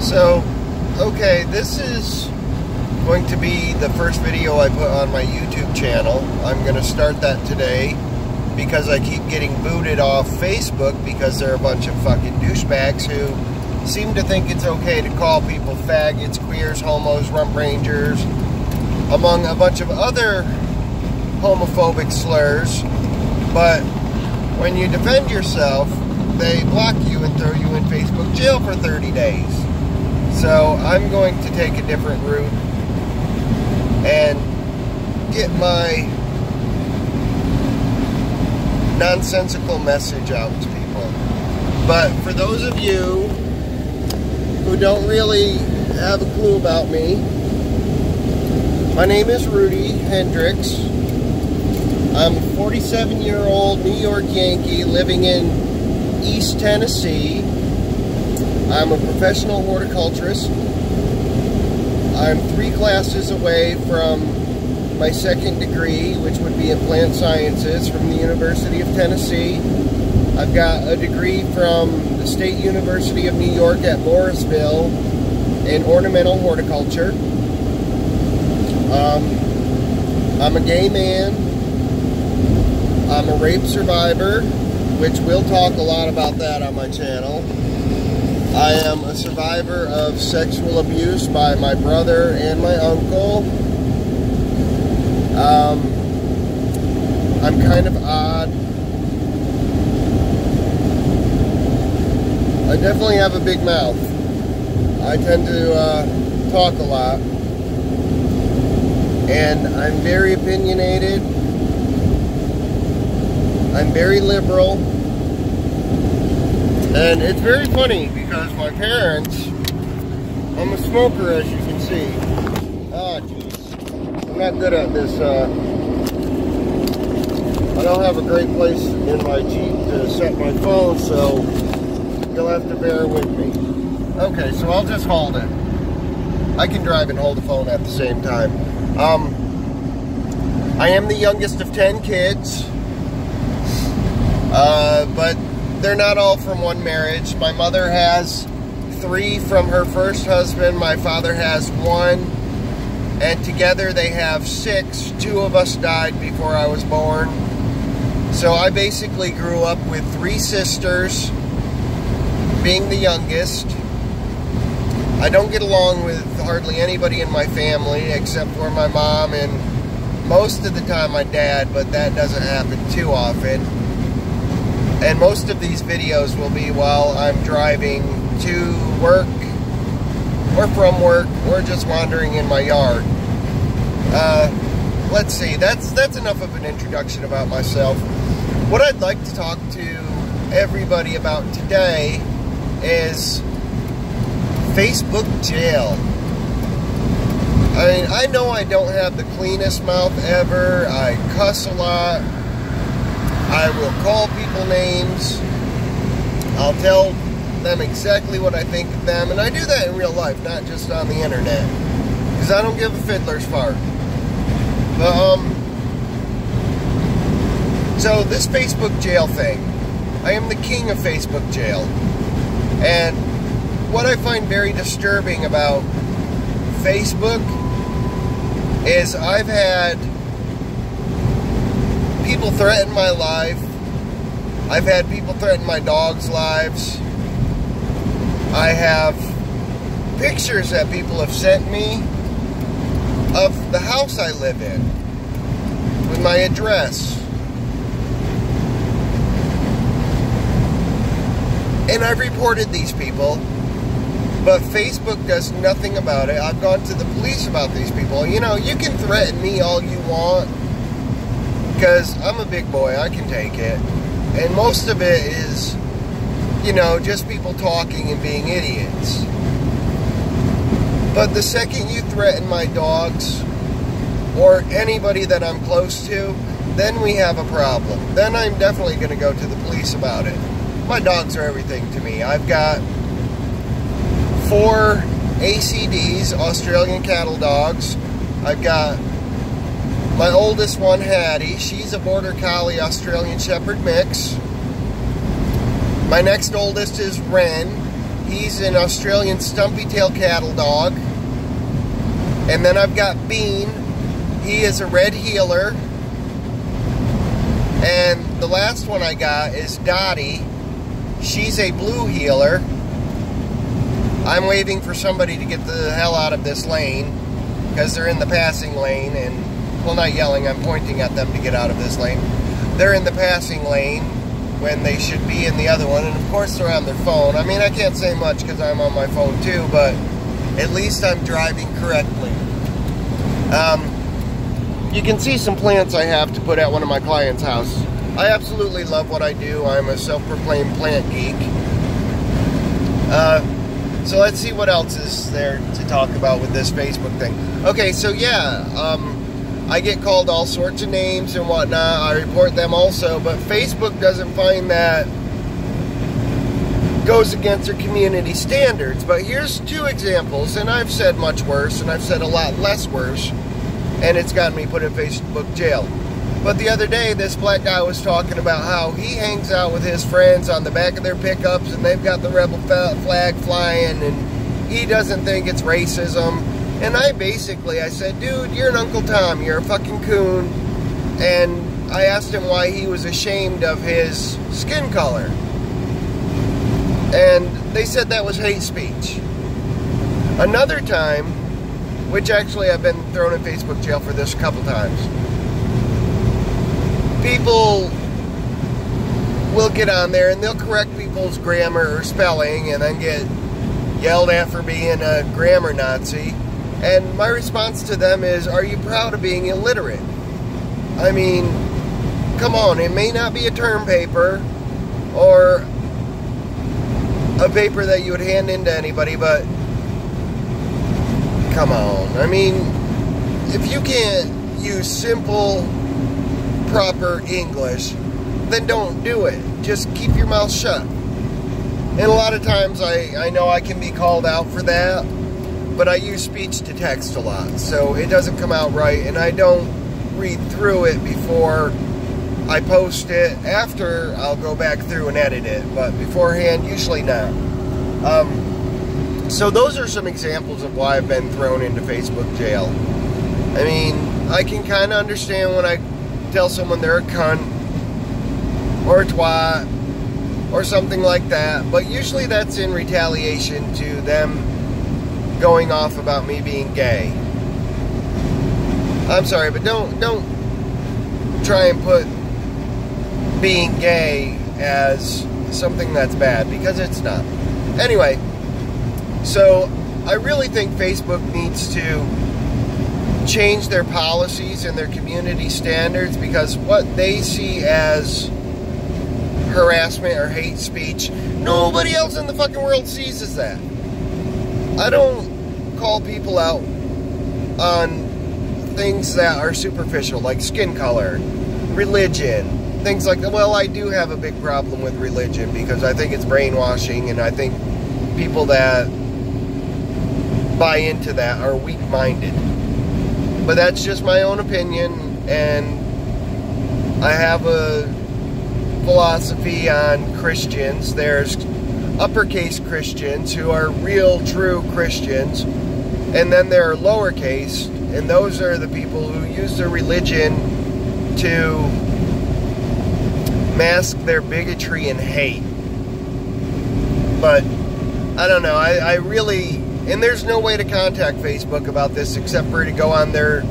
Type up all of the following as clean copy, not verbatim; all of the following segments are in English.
So, okay, this is going to be the first video I put on my YouTube channel. I'm going to start that today because I keep getting booted off Facebook because there are a bunch of fucking douchebags who seem to think it's okay to call people faggots, queers, homos, rump rangers, among a bunch of other homophobic slurs. But when you defend yourself, they block you and throw you in Facebook jail for 30 days. So I'm going to take a different route and get my nonsensical message out to people. But for those of you who don't really have a clue about me, my name is Rudi Hendricks. I'm a 47-year-old New York Yankee living in East Tennessee. I'm a professional horticulturist. I'm 3 classes away from my second degree, which would be in plant sciences from the University of Tennessee. I've got a degree from the State University of New York at Morrisville in ornamental horticulture. I'm a gay man. I'm a rape survivor, which we'll talk a lot about that on my channel. I am a survivor of sexual abuse by my brother and my uncle. I'm kind of odd. I definitely have a big mouth. I tend to talk a lot. And I'm very opinionated. I'm very liberal. And it's very funny because my parents, I'm a smoker as you can see. Ah, jeez. I'm not good at this. I don't have a great place in my Jeep to set my phone, so you'll have to bear with me. Okay, so I'll just hold it. I can drive and hold the phone at the same time. I am the youngest of 10 kids. But they're not all from one marriage. My mother has 3 from her first husband. My father has 1. And together they have 6. 2 of us died before I was born. So I basically grew up with 3 sisters, being the youngest. I don't get along with hardly anybody in my family except for my mom and most of the time my dad, but that doesn't happen too often. And most of these videos will be while I'm driving to work, or from work, or just wandering in my yard. Let's see, that's enough of an introduction about myself. What I'd like to talk to everybody about today is Facebook jail. I mean, I know I don't have the cleanest mouth ever. I cuss a lot. I will call people names. I'll tell them exactly what I think of them. And I do that in real life, not just on the internet. Because I don't give a fiddler's fart. But, so this Facebook jail thing. I am the king of Facebook jail. And what I find very disturbing about Facebook is I've had people threaten my life. I've had people threaten my dog's lives. I have pictures that people have sent me of the house I live in with my address. And I've reported these people, but Facebook does nothing about it. I've gone to the police about these people. You know, you can threaten me all you want, because I'm a big boy, I can take it. And most of it is, you know, just people talking and being idiots. But the second you threaten my dogs, or anybody that I'm close to, then we have a problem. Then I'm definitely going to go to the police about it. My dogs are everything to me. I've got 4 ACDs, Australian cattle dogs. I've got my oldest one, Hattie. She's a Border Collie Australian Shepherd mix. My next oldest is Ren. He's an Australian stumpy tail cattle dog. And then I've got Bean. He is a red heeler. And the last one I got is Dottie. She's a blue heeler. I'm waiting for somebody to get the hell out of this lane because they're in the passing lane, and, well, not yelling, I'm pointing at them to get out of this lane. They're in the passing lane when they should be in the other one, and of course they're on their phone. I mean, I can't say much because I'm on my phone too, but at least I'm driving correctly. You can see some plants I have to put at one of my clients' house. I absolutely love what I do. I'm a self-proclaimed plant geek. So let's see what else is there to talk about with this Facebook thing. Okay, so yeah, I get called all sorts of names and whatnot. I report them also, but Facebook doesn't find that goes against their community standards. But here's two examples, and I've said much worse, and I've said a lot less worse, and it's gotten me put in Facebook jail. But the other day, this black guy was talking about how he hangs out with his friends on the back of their pickups, and they've got the rebel flag flying, and he doesn't think it's racism. And I said, dude, you're an Uncle Tom, you're a fucking coon. And I asked him why he was ashamed of his skin color. And they said that was hate speech. Another time, which actually I've been thrown in Facebook jail for this a couple times, people will get on there and they'll correct people's grammar or spelling and then get yelled at for being a grammar Nazi. And my response to them is, are you proud of being illiterate? I mean, come on, it may not be a term paper or a paper that you would hand in to anybody, but come on. I mean, if you can't use simple, proper English, then don't do it. Just keep your mouth shut. And a lot of times I know I can be called out for that, but I use speech to text a lot, so it doesn't come out right, and I don't read through it before I post it. After, I'll go back through and edit it, but beforehand, usually not. So those are some examples of why I've been thrown into Facebook jail. I mean, I can kind of understand when I tell someone they're a cunt or a twat or something like that, but usually that's in retaliation to them going off about me being gay. I'm sorry, but don't try and put being gay as something that's bad, because it's not. Anyway, so I really think Facebook needs to change their policies and their community standards, because what they see as harassment or hate speech, nobody else in the fucking world sees as that. I don't call people out on things that are superficial, like skin color, religion, things like that. Well, I do have a big problem with religion because I think it's brainwashing, and I think people that buy into that are weak-minded. But that's just my own opinion, and I have a philosophy on Christians. There's uppercase Christians who are real, true Christians, and then there are lowercase, and those are the people who use their religion to mask their bigotry and hate. But I don't know, I really, and there's no way to contact Facebook about this except for to go on their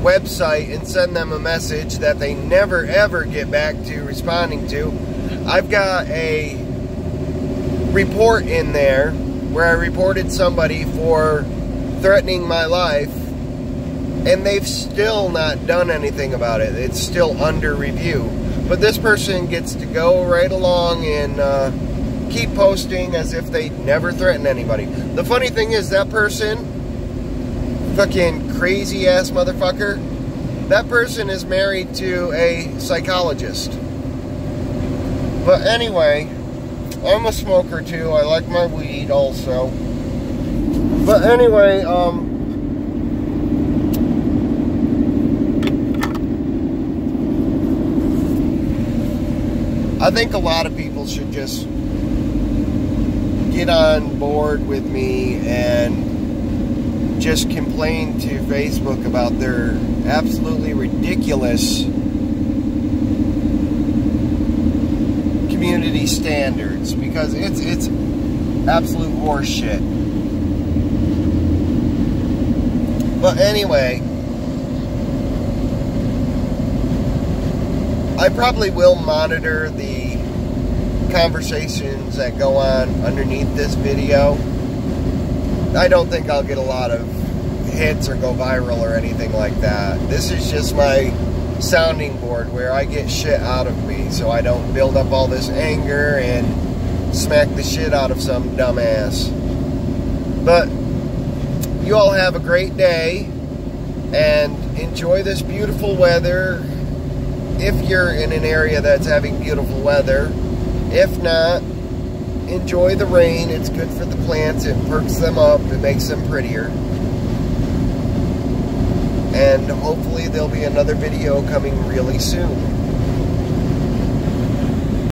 website and send them a message that they never ever get back to responding to. I've got a report in there where I reported somebody for threatening my life, and they've still not done anything about it. It's still under review. But this person gets to go right along and keep posting as if they never threatened anybody. The funny thing is, that person, fucking crazy ass motherfucker, that person is married to a psychologist. But anyway, I'm a smoker too. I like my weed also. But anyway, I think a lot of people should just get on board with me and just complain to Facebook about their absolutely ridiculous community standards, because it's absolute horse shit. But anyway, I probably will monitor the conversations that go on underneath this video. I don't think I'll get a lot of hits or go viral or anything like that. This is just my sounding board where I get shit out of me, so I don't build up all this anger and smack the shit out of some dumbass. But you all have a great day and enjoy this beautiful weather if you're in an area that's having beautiful weather. If not, enjoy the rain. It's good for the plants. It perks them up. It makes them prettier. And hopefully there'll be another video coming really soon.